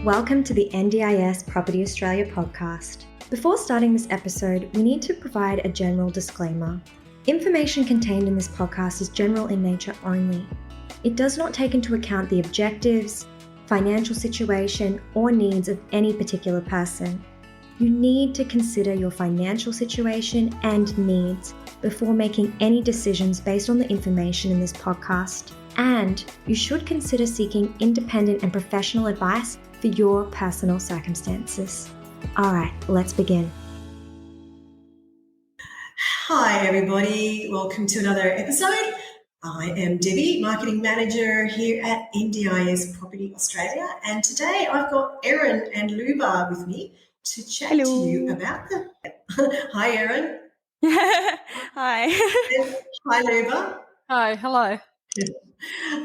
Welcome to the NDIS Property Australia podcast. Before starting this episode, we need to provide a general disclaimer. Information contained in this podcast is general in nature only. It does not take into account the objectives, financial situation, or needs of any particular person. You need to consider your financial situation and needs before making any decisions based on the information in this podcast. And you should consider seeking independent and professional advice for your personal circumstances. All right, let's begin. Hi everybody, welcome to another episode. I am Debbie, Marketing Manager here at NDIS Property Australia, and today I've got Eryn and Luba with me to chat to you about them. Hi Eryn. Hi. Hi Luba. Hi, hello.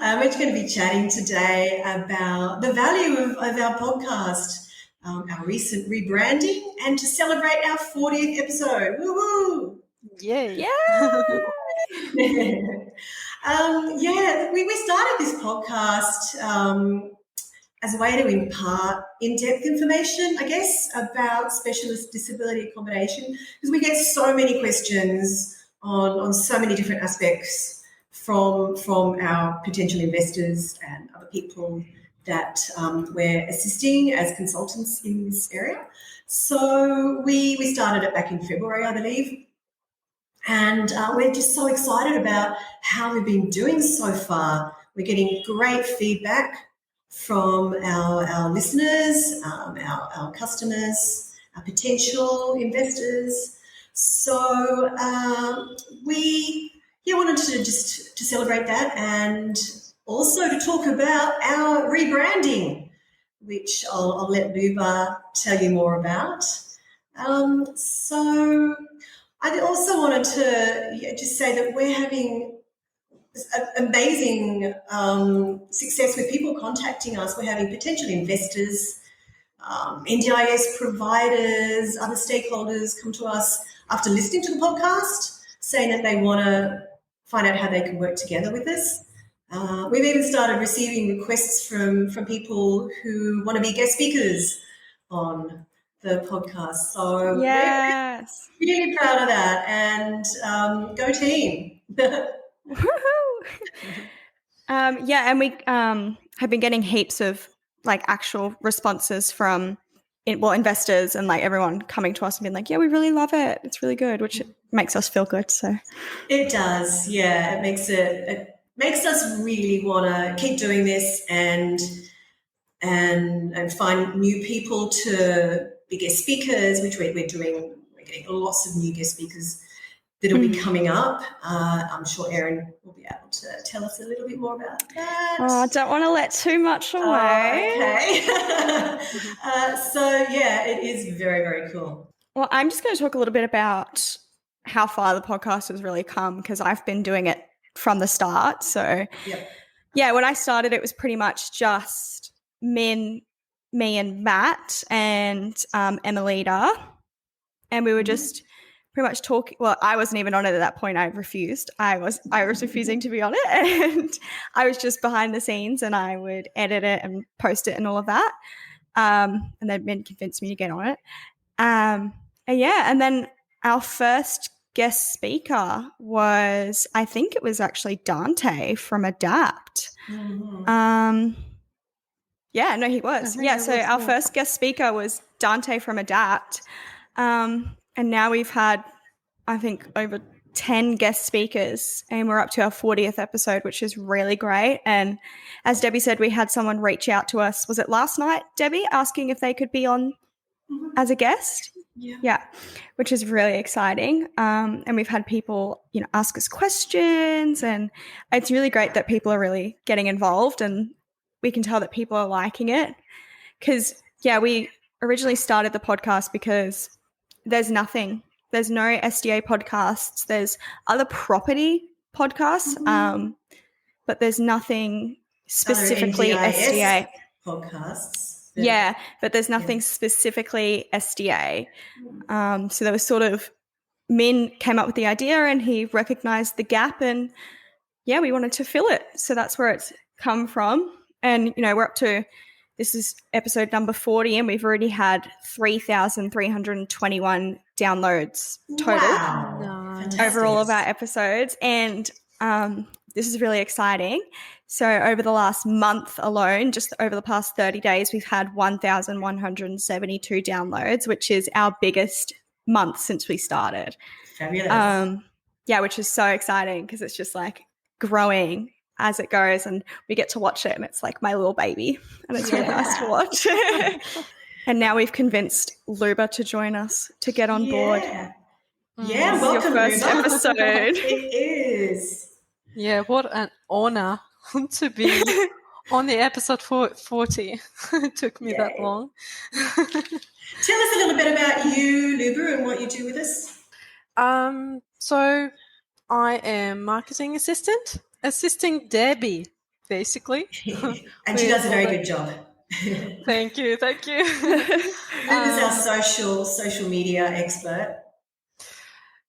We're going to be chatting today about the value of our podcast, our recent rebranding, and to celebrate our 40th episode. Woo-hoo! Yeah. We started this podcast as a way to impart in-depth information, I guess, about specialist disability accommodation, because we get so many questions on so many different aspects from our potential investors and other people that we're assisting as consultants in this area. So we started it back in February, I believe, and we're just so excited about how we've been doing so far. We're getting great feedback from our listeners, our customers, our potential investors. So we wanted to celebrate that, and also to talk about our rebranding, which I'll let Luba tell you more about. So I also wanted to just say that we're having amazing success with people contacting us. We're having potential investors, NDIS providers, other stakeholders come to us after listening to the podcast, saying that they want to find out how they can work together with us. We've even started receiving requests from people who want to be guest speakers on the podcast. So yes, we're really proud of that, and go team. and we have been getting heaps of actual responses from investors and everyone coming to us and being like, yeah, we really love it. It's really good, which makes us feel good. So it does, yeah. It makes us really want to keep doing this and find new people to be guest speakers, which we're doing. We're getting lots of new guest speakers that'll be coming up. I'm sure Eryn will be able to tell us a little bit more about that. Oh, I don't want to let too much away. Okay. It is very, very cool. Well, I'm just going to talk a little bit about how far the podcast has really come, because I've been doing it from the start. So, when I started, it was pretty much just me and Matt and Emelita, and we were just pretty much talking. Well, I wasn't even on it at that point. I refused. I was refusing to be on it, and I was just behind the scenes, and I would edit it and post it and all of that. And they'd been convinced me to get on it. And then our first guest speaker was, I think it was actually Dante from Adapt. Mm-hmm. He was. So our first guest speaker was Dante from Adapt. And now we've had, I think, over 10 guest speakers, and we're up to our 40th episode, which is really great. And as Debbie said, we had someone reach out to us, was it last night, Debbie, asking if they could be on as a guest? Yeah, which is really exciting. And we've had people, ask us questions, and it's really great that people are really getting involved, and we can tell that people are liking it. Because, we originally started the podcast because there's no SDA podcasts. There's other property podcasts, but there's nothing specifically SDA podcasts. Yeah, but there's nothing specifically SDA. So there was sort of, Min came up with the idea, and he recognized the gap, and we wanted to fill it. So that's where it's come from. And, we're up to this is episode number 40, and we've already had 3,321 downloads total. Wow. Over all of our episodes. And this is really exciting. So over the last month alone, just over the past 30 days, we've had 1,172 downloads, which is our biggest month since we started. Fabulous. Yeah, which is so exciting because it's just like growing as it goes, and we get to watch it, and it's like my little baby, and it's really nice to watch. And now we've convinced Luba to join us to get on board. Yeah, welcome, your first Luba. episode. It is. Yeah, what an honor to be on the episode 40. It took me that long. Tell us a little bit about you, Luba, and what you do with us. So I am marketing assistant, assisting Debbie, basically. And she does a very good job. Thank you. Luba's our social media expert.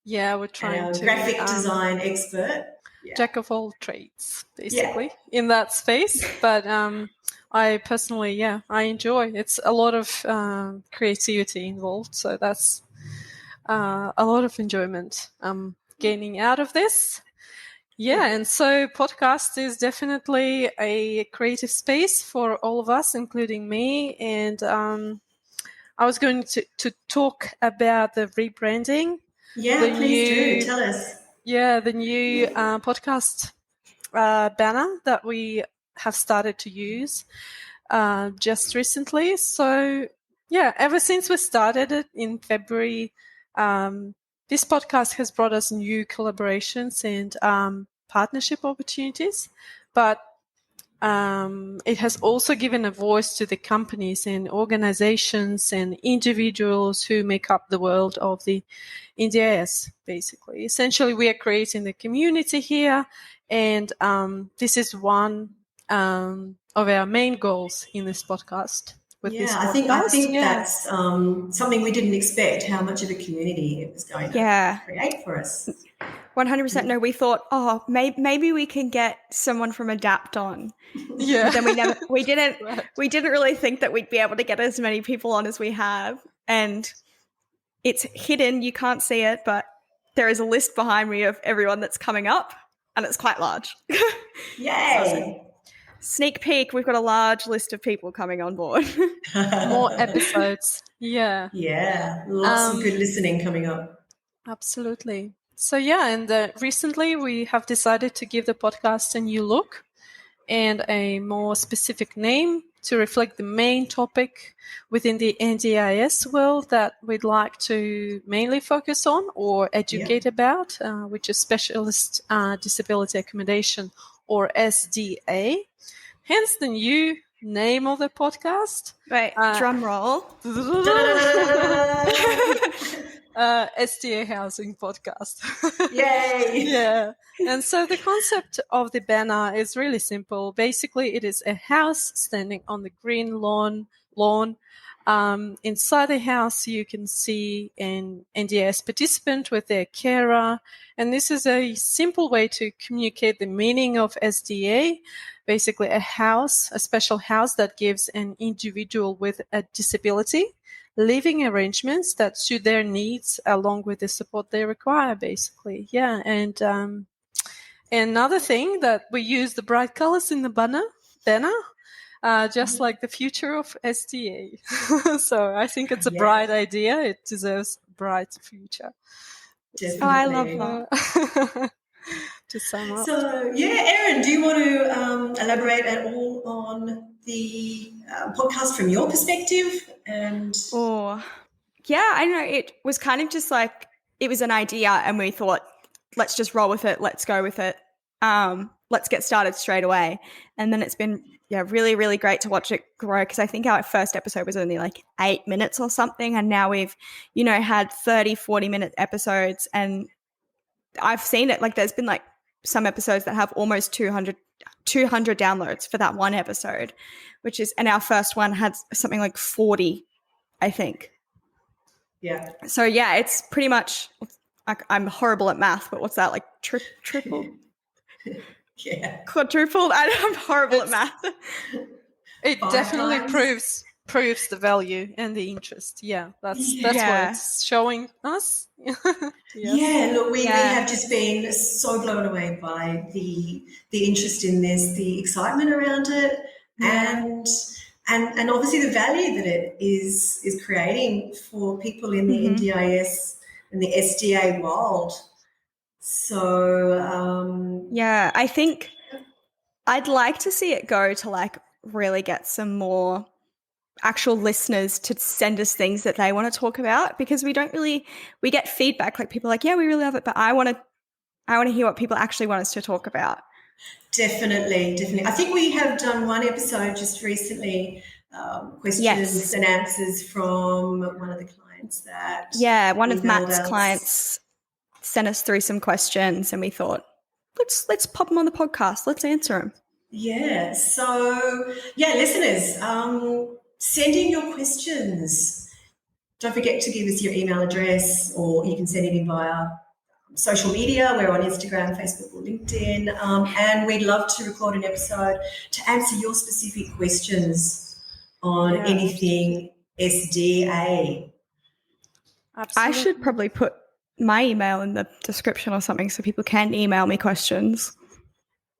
Yeah, we're trying to graphic design expert. Jack of all trades, basically, in that space. But I personally, I enjoy. It's a lot of creativity involved, so that's a lot of enjoyment I'm gaining out of this. Yeah, and so podcast is definitely a creative space for all of us, including me. And I was going to talk about the rebranding. Yeah, please do. Tell us. Yeah, the new podcast banner that we have started to use just recently. So, ever since we started it in February, this podcast has brought us new collaborations and partnership opportunities, but it has also given a voice to the companies and organizations and individuals who make up the world of the NDIS, basically. Essentially, we are creating the community here, and this is one of our main goals in this podcast. This I think that's something we didn't expect, how much of a community it was going to create for us. 100%. No, we thought, maybe we can get someone from Adapt on. Yeah. But then we didn't really think that we'd be able to get as many people on as we have. And it's hidden, you can't see it, but there is a list behind me of everyone that's coming up, and it's quite large. Yay! Sneak peek, we've got a large list of people coming on board. More episodes. Yeah. Yeah, lots of good listening coming up. Absolutely. So, and recently we have decided to give the podcast a new look and a more specific name to reflect the main topic within the NDIS world that we'd like to mainly focus on or educate about, which is Specialist Disability Accommodation, or SDA. Hence the new name of the podcast. Right, drum roll. SDA Housing Podcast. Yay! Yeah. And so the concept of the banner is really simple. Basically, it is a house standing on the green lawn. Inside the house, you can see an NDIS participant with their carer. And this is a simple way to communicate the meaning of SDA. Basically, a special house that gives an individual with a disability living arrangements that suit their needs along with the support they require, basically. Yeah. And another thing that we use the bright colors in the banner, just like the future of SDA. So I think it's a bright idea. It deserves a bright future. Definitely. Oh, I love that. To sum up. So, Eryn, do you want to elaborate at all on the podcast from your perspective? I know. It was kind of just like, it was an idea and we thought, let's just roll with it. Let's go with it. Let's get started straight away. And then it's been, really, really great to watch it grow, because I think our first episode was only like 8 minutes or something. And now we've, had 30, 40-minute episodes. And I've seen it, like there's been like some episodes that have almost 200 downloads for that one episode, and our first one had something like 40, I think. Yeah. So it's pretty much, I'm horrible at math, but what's that, like triple? Yeah. Quadrupled? I'm horrible at math. It definitely lines. proves the value and the interest. Yeah, that's what it's showing us. Yes. Yeah, look, we have just been so blown away by the interest in this, the excitement around it, and obviously the value that it is creating for people in the NDIS and the SDA world. So I think I'd like to see it go to like really get some more actual listeners to send us things that they want to talk about, because we get feedback, like people are like, yeah, we really love it, but I want to hear what people actually want us to talk about. Definitely. I think we have done one episode just recently, questions and answers from one of the clients that one of Matt's clients sent us through some questions, and we thought, let's pop them on the podcast, let's answer them. Yeah. So listeners, send in your questions. Don't forget to give us your email address, or you can send it in via social media. We're on Instagram, Facebook, or LinkedIn. And we'd love to record an episode to answer your specific questions on anything SDA. Absolutely. I should probably put my email in the description or something so people can email me questions.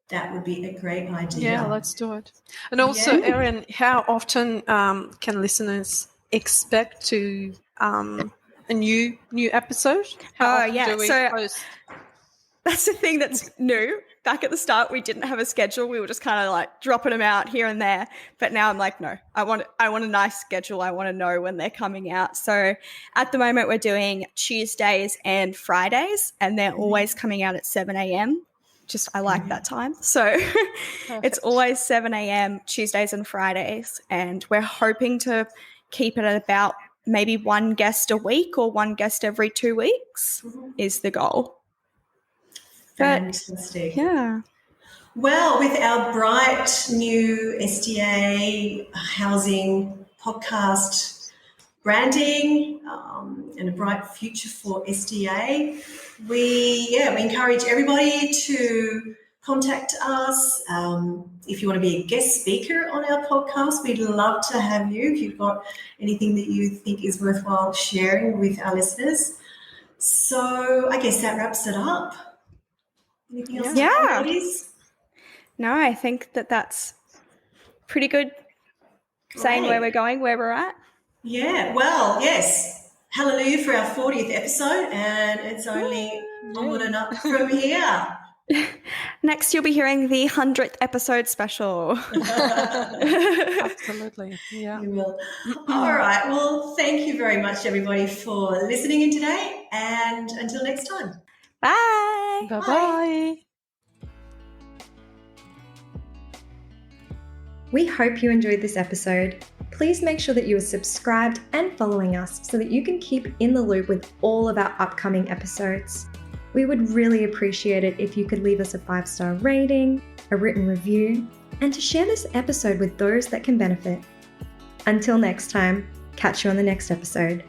That would be a great idea. Yeah, let's do it. And also, Eryn, how often can listeners expect to a new episode? How often do we post? That's the thing that's new. Back at the start, we didn't have a schedule. We were just kind of like dropping them out here and there. But now I'm like, no, I want a nice schedule. I want to know when they're coming out. So at the moment, we're doing Tuesdays and Fridays, and they're always coming out at 7 a.m. I like that time. So it's always 7 a.m. Tuesdays and Fridays. And we're hoping to keep it at about maybe one guest a week or one guest every 2 weeks is the goal. Fantastic. Yeah. Well, with our bright new SDA housing podcast branding and a bright future for SDA, we encourage everybody to contact us. If you want to be a guest speaker on our podcast, we'd love to have you if you've got anything that you think is worthwhile sharing with our listeners. So I guess that wraps it up. Anything else to add, ladies? No, I think that's pretty good. Saying where we're going, where we're at. Yeah, well, yes. Hallelujah for our 40th episode, and it's only onward and up from here. Next, you'll be hearing the 100th episode special. Absolutely, yeah. You will. All right, well, thank you very much, everybody, for listening in today, and until next time. Bye. Bye-bye. We hope you enjoyed this episode. Please make sure that you are subscribed and following us so that you can keep in the loop with all of our upcoming episodes. We would really appreciate it if you could leave us a 5-star rating, a written review, and to share this episode with those that can benefit. Until next time, catch you on the next episode.